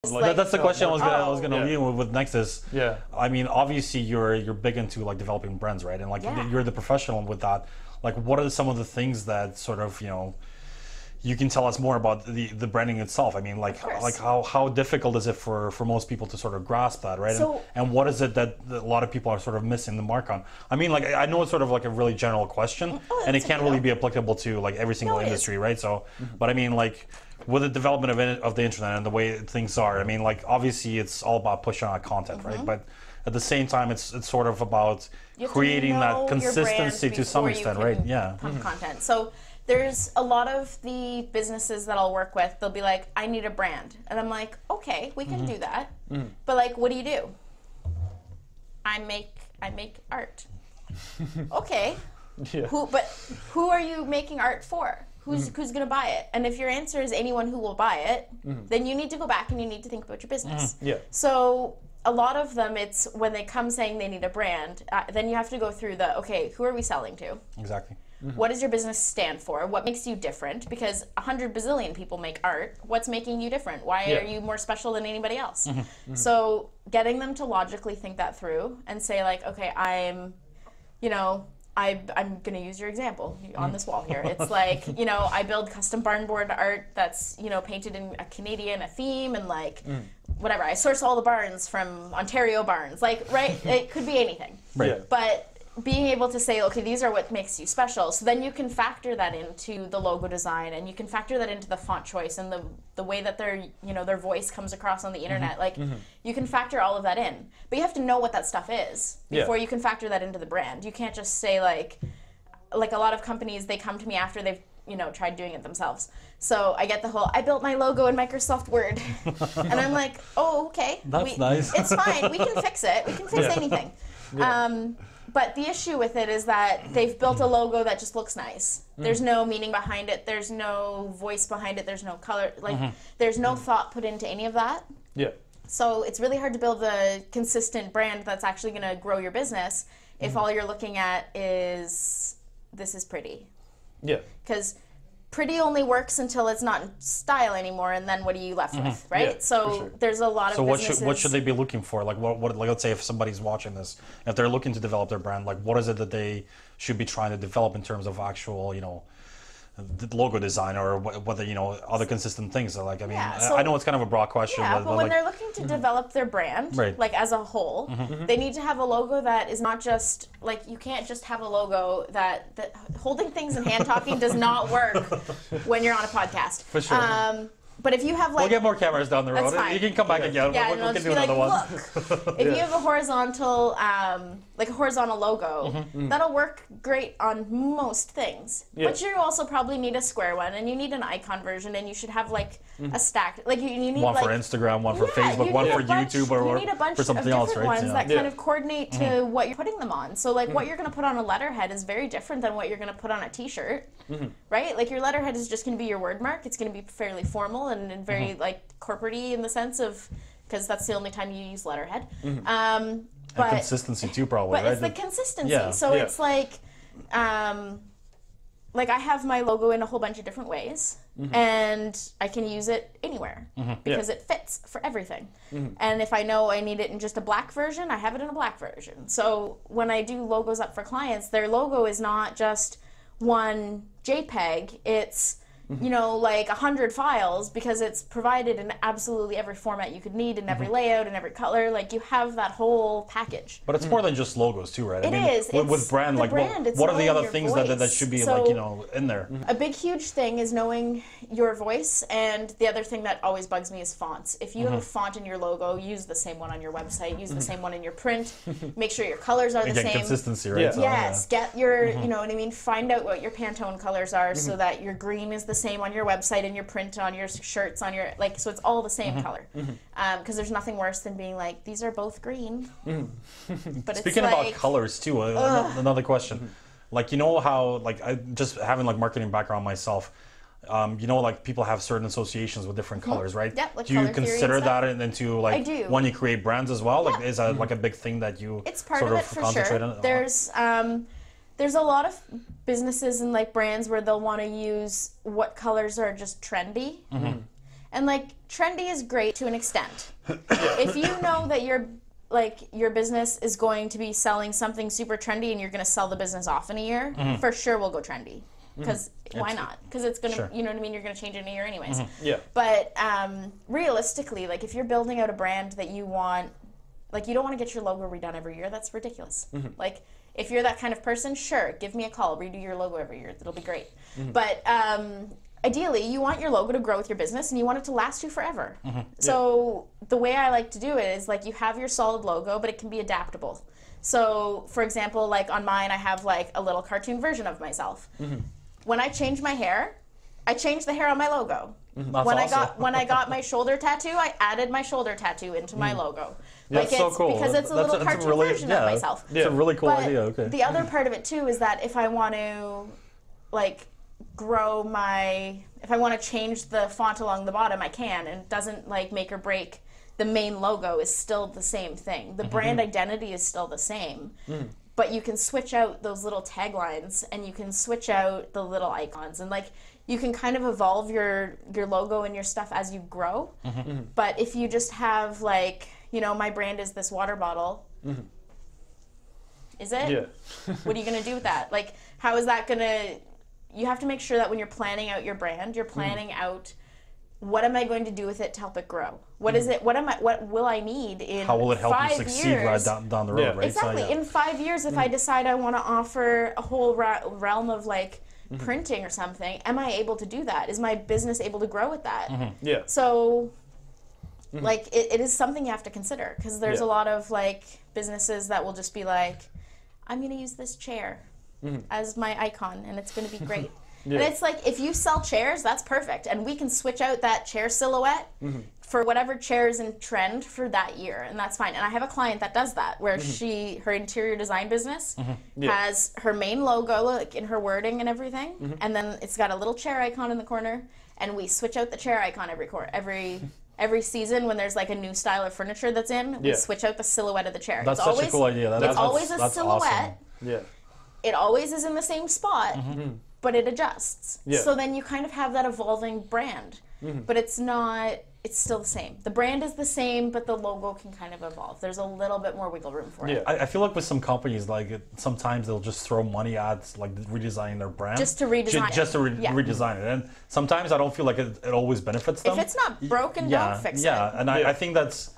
Like, that's the question I was gonna yeah. lead with next is, Yeah. I mean, obviously you're big into like developing brands, right? And like you're the professional with that. Like, what are some of the things that sort of, you can tell us more about the branding itself? I mean, like how difficult is it for most people to sort of grasp that, right? So, and what is it that a lot of people are sort of missing the mark on? I mean, like, I know it's sort of like a really general question, and it can't really be applicable to like every single industry, right? So, but I mean, like, with the development of the internet and the way things are, I mean, like, obviously it's all about pushing out content, right? But at the same time, it's sort of about creating that consistency to some extent, right? Yeah. Pump content. So there's a lot of the businesses that I'll work with, they'll be like, I need a brand. And I'm like, okay, we can do that. But like, what do? I make art. Okay. Yeah. Who are you making art for? Who's going to buy it? And if your answer is anyone who will buy it, then you need to go back and you need to think about your business. Yeah. So a lot of them, it's when they come saying they need a brand, then you have to go through okay, who are we selling to? Exactly. What does your business stand for? What makes you different? Because 100 bazillion people make art. What's making you different? Why are you more special than anybody else? So getting them to logically think that through and say like, okay, I'm going to use your example on this wall here. It's like, I build custom barn board art that's, painted in a Canadian theme and like whatever. I source all the barns from Ontario barns. Like, right? It could be anything. Right. Yeah. But being able to say, okay, these are what makes you special. So then you can factor that into the logo design and you can factor that into the font choice and the way that their voice comes across on the internet. Like you can factor all of that in. But you have to know what that stuff is before you can factor that into the brand. You can't just say like a lot of companies, they come to me after they've tried doing it themselves. So I get the whole, I built my logo in Microsoft Word. And I'm like, oh, okay. That's nice. It's fine. We can fix it. We can fix anything. Yeah. But the issue with it is that they've built a logo that just looks nice. There's no meaning behind it. There's no voice behind it. There's no color. Like, there's no thought put into any of that. Yeah. So it's really hard to build a consistent brand that's actually going to grow your business if all you're looking at is, this is pretty. Yeah. Because pretty only works until it's not in style anymore, and then what are you left with, right? Yeah, so sure. there's a lot of So businesses. what should they be looking for? Like what like, let's say if somebody's watching this, if they're looking to develop their brand, like what is it that they should be trying to develop in terms of actual, the logo design or whether, other consistent things? So like, I mean, so, I know it's kind of a broad question, yeah, but when like, they're looking to develop their brand, Right. like as a whole, they need to have a logo that is not just, like, you can't just have a logo that holding things and hand talking does not work when you're on a podcast. For sure. But if you have like, we'll get more cameras down the road. That's fine. You can come back again. yeah, we and I'll can just do be like, another one. look, if you have a horizontal, like a horizontal logo, that'll work great on most things. Yeah. But you also probably need a square one, and you need an icon version, and you should have like a stack. Like you need One like, for Instagram, one for yeah, Facebook, you one need for a bunch- YouTube, or you need a bunch for something of else, different right? ones Yeah. that kind of coordinate to what you're putting them on. So like what you're going to put on a letterhead is very different than what you're going to put on a T-shirt, right? Like your letterhead is just going to be your word mark. It's going to be fairly formal and very like corporate-y in the sense of, because that's the only time you use letterhead. And But consistency too, probably, but right? it's the consistency. Yeah. So Yeah. it's like I have my logo in a whole bunch of different ways, and I can use it anywhere because it fits for everything. And if I know I need it in just a black version, I have it in a black version. So when I do logos up for clients, their logo is not just one JPEG. It's like 100 files because it's provided in absolutely every format you could need in every layout and every color. Like you have that whole package. But it's more than just logos too, right? It is. With It's brand, the like brand, it's what are the all other your things that voice. should be So- in there? A big, huge thing is knowing your voice, and the other thing that always bugs me is fonts. If you have a font in your logo, use the same one on your website, use the same one in your print, make sure your colors are the Again, same. consistency, right? Yeah. So, Yes, get your, you know what I mean, find out what your Pantone colors are so that your green is the same on your website and your print on your shirts on your, like, so it's all the same color. Because there's nothing worse than being like, these are both green. But Speaking it's about like, colors too, another question. Like, you know how, like, I just having like marketing background myself, like people have certain associations with different colors, right? Yeah, like do you color theory and consider stuff. that into like I do. when you create brands as well? Like, Yeah. is that like a big thing that you it's part sort of it for concentrate sure. on? There's a lot of businesses and like brands where they'll want to use what colors are just trendy. And like trendy is great to an extent. If you know that your business is going to be selling something super trendy and you're going to sell the business off in a year, for sure we'll go trendy. Because why not? Because it's going to, you know what I mean? You're going to change it in a year anyways. Yeah. But realistically, like if you're building out a brand that you want, like you don't want to get your logo redone every year. That's ridiculous. Like if you're that kind of person, sure, give me a call. Redo your logo every year. It'll be great. But ideally, you want your logo to grow with your business and you want it to last you forever. So the way I like to do it is like you have your solid logo, but it can be adaptable. So for example, like on mine, I have like a little cartoon version of myself. When I change my hair, I changed the hair on my logo. When I got my shoulder tattoo, I added my shoulder tattoo into my logo. That's so cool. Because it's a little cartoon version of myself. It's a really cool idea. Okay. The other part of it too is that if I want to like grow if I want to change the font along the bottom, I can, and it doesn't like make or break. The main logo is still the same thing. The brand identity is still the same. But you can switch out those little taglines and you can switch out the little icons and like you can kind of evolve your logo and your stuff as you grow. But if you just have like, you know, my brand is this water bottle. Is it? Yeah. What are you going to do with that? Like, how is that going to... You have to make sure that when you're planning out your brand, you're planning out what am I going to do with it to help it grow? What is it? What will I need in 5 years? How will it help you succeed right down the road, right? Exactly. So, yeah. In 5 years, if I decide I want to offer a whole realm of like printing or something, am I able to do that? Is my business able to grow with that? Yeah. So, like, it is something you have to consider because there's a lot of like businesses that will just be like, I'm going to use this chair as my icon and it's going to be great. And it's like, if you sell chairs, that's perfect. And we can switch out that chair silhouette for whatever chair is in trend for that year. And that's fine. And I have a client that does that, where her interior design business has her main logo like in her wording and everything. And then it's got a little chair icon in the corner. And we switch out the chair icon every season when there's like a new style of furniture that's in. We switch out the silhouette of the chair. That's such a cool idea. It's always a silhouette. Awesome. Yeah. It always is in the same spot. But it adjusts. Yeah. So then you kind of have that evolving brand. But it's still the same. The brand is the same, but the logo can kind of evolve. There's a little bit more wiggle room for it. I feel like with some companies, like sometimes they'll just throw money at like redesigning their brand. Just to redesign it. Just to redesign it. And sometimes I don't feel like it always benefits them. If it's not broken, don't fix it. Yeah, and I think that's...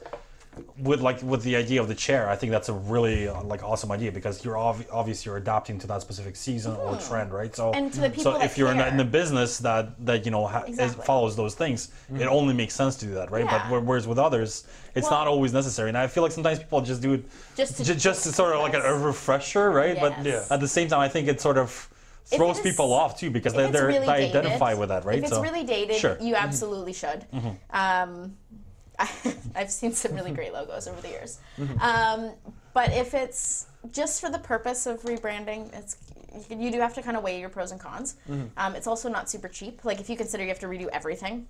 With the idea of the chair, I think that's a really like awesome idea because you're obviously you're adapting to that specific season or trend, right? So, and to the people if you're in the business that you know follows those things, it only makes sense to do that, right? Yeah. But whereas with others, it's not always necessary, and I feel like sometimes people just do it just to sort of like a refresher, right? Yes. But at the same time, I think it sort of throws people off too because they identify with that, right? If it's really dated, sure. you absolutely should. I've seen some really great logos over the years. But if it's just for the purpose of rebranding, you do have to kind of weigh your pros and cons. It's also not super cheap. Like if you consider you have to redo everything,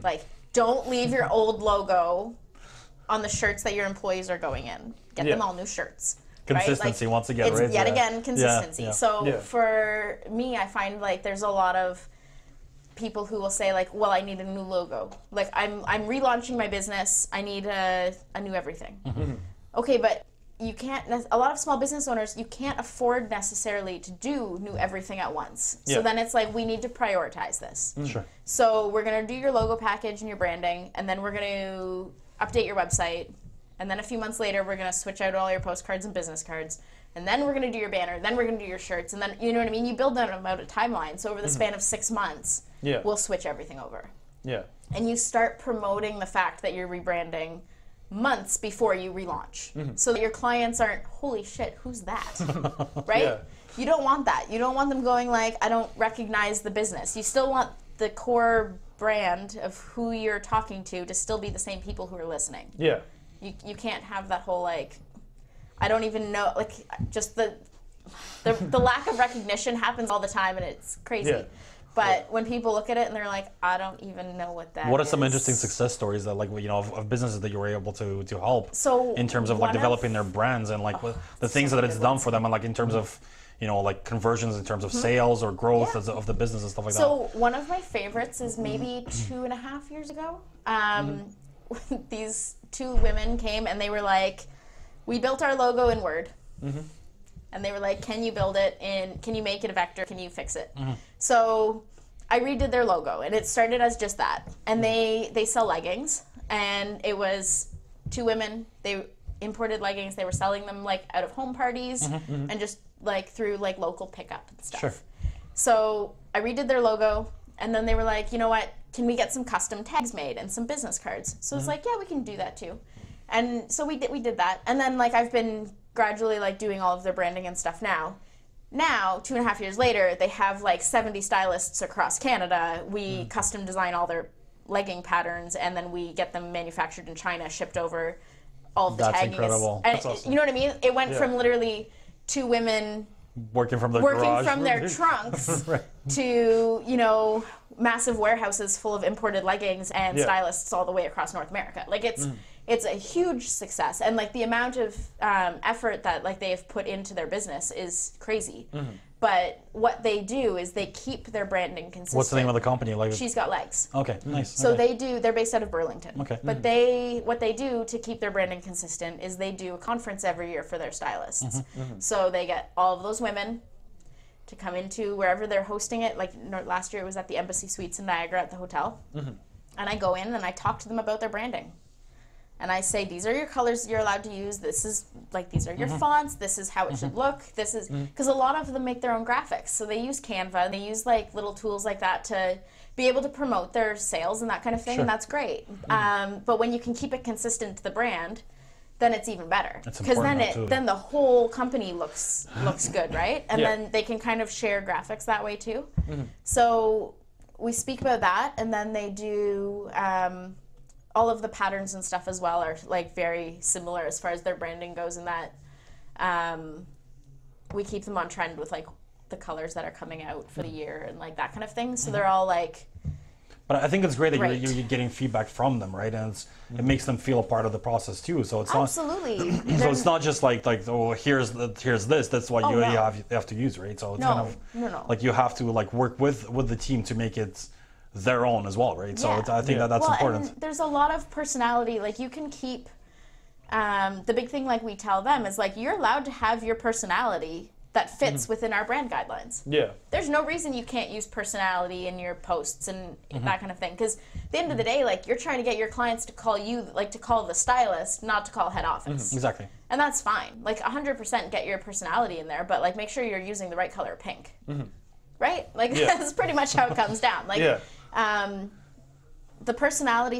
like don't leave your old logo on the shirts that your employees are going in. Get them all new shirts. Consistency, right? Like, once again, it's right? Yet again, consistency. Yeah. So for me, I find like there's a lot of people who will say like, well, I need a new logo. Like I'm relaunching my business. I need a new everything. Okay, but you can't, a lot of small business owners, you can't afford necessarily to do new everything at once. So then it's like, we need to prioritize this. Sure. So we're going to do your logo package and your branding, and then we're going to update your website. And then a few months later, we're going to switch out all your postcards and business cards. And then we're going to do your banner. Then we're going to do your shirts. And then, you know what I mean? You build them out a timeline. So over the span of 6 months, we'll switch everything over. Yeah. And you start promoting the fact that you're rebranding months before you relaunch. So that your clients aren't, holy shit, who's that? Right? You don't want that. You don't want them going like, I don't recognize the business. You still want the core brand of who you're talking to still be the same people who are listening. Yeah. You can't have that whole like, I don't even know, like just the lack of recognition happens all the time and it's crazy. Yeah. But when people look at it and they're like, I don't even know what that is. What are some interesting success stories that, like, you know, of businesses that you were able to help so in terms of like developing their brands and like the things that it's done for them, and like in terms of, you know, like conversions in terms of sales or growth of the business and stuff like that. So one of my favorites is maybe 2.5 years ago. These two women came and they were like, we built our logo in Word. And they were like, can you build it can you make it a vector? Can you fix it? So I redid their logo, and it started as just that. And they sell leggings, and it was two women. They imported leggings. They were selling them like out of home parties and just like through like local pickup and stuff. Sure. So I redid their logo, and then they were like, you know what? Can we get some custom tags made and some business cards? So it's like, yeah, we can do that too. And so we did that. And then like I've been gradually like doing all of their branding and stuff now. Now, 2.5 years later, they have like 70 stylists across Canada. We custom design all their legging patterns, and then we get them manufactured in China, shipped over. All of the That's tagging incredible. And That's awesome. you know what I mean? It went from literally two women Working from their working garage. from their trunks Right. to, you know, massive warehouses full of imported leggings and stylists all the way across North America. Like it's a huge success, and like the amount of effort that like they have put into their business is crazy. But what they do is they keep their branding consistent. What's the name of the company? Like, She's Got Legs. okay, nice. So okay. they're based out of Burlington. Okay. But what they do to keep their branding consistent is they do a conference every year for their stylists. So they get all of those women to come into wherever they're hosting it. Like last year it was at the Embassy Suites in Niagara at the hotel. And I go in and I talk to them about their branding. And I say, these are your colors you're allowed to use. This is like, these are your fonts. This is how it should look. This is, because a lot of them make their own graphics. So they use Canva and they use like little tools like that to be able to promote their sales and that kind of thing. Sure. And that's great. But when you can keep it consistent to the brand, then it's even better. That's Because important, then absolutely. then the whole company looks good, right? And Yeah. then they can kind of share graphics that way too. So we speak about that, and then they do all of the patterns and stuff as well are like very similar as far as their branding goes, in that we keep them on trend with like the colors that are coming out for the year and like that kind of thing. So they're all like, But I think it's great that Right. you're getting feedback from them, right? And it makes them feel a part of the process too. So it's absolutely. not. So it's not just like oh here's this. That's what Oh, you no. have to use, right? So it's No, kind of no. like you have to like work with the team to make it their own as well, right? So Yeah. I think that's well, important. And there's a lot of personality. Like you can keep the big thing, like we tell them, is like you're allowed to have your personality that fits within our brand guidelines. Yeah. There's no reason you can't use personality in your posts and that kind of thing. Because at the end of the day, like you're trying to get your clients to call you, like to call the stylist, not to call head office. Exactly. And that's fine. Like 100% get your personality in there, but like make sure you're using the right color of pink. Right? Like Yeah. that's pretty much how it comes down. Like Yeah. the personality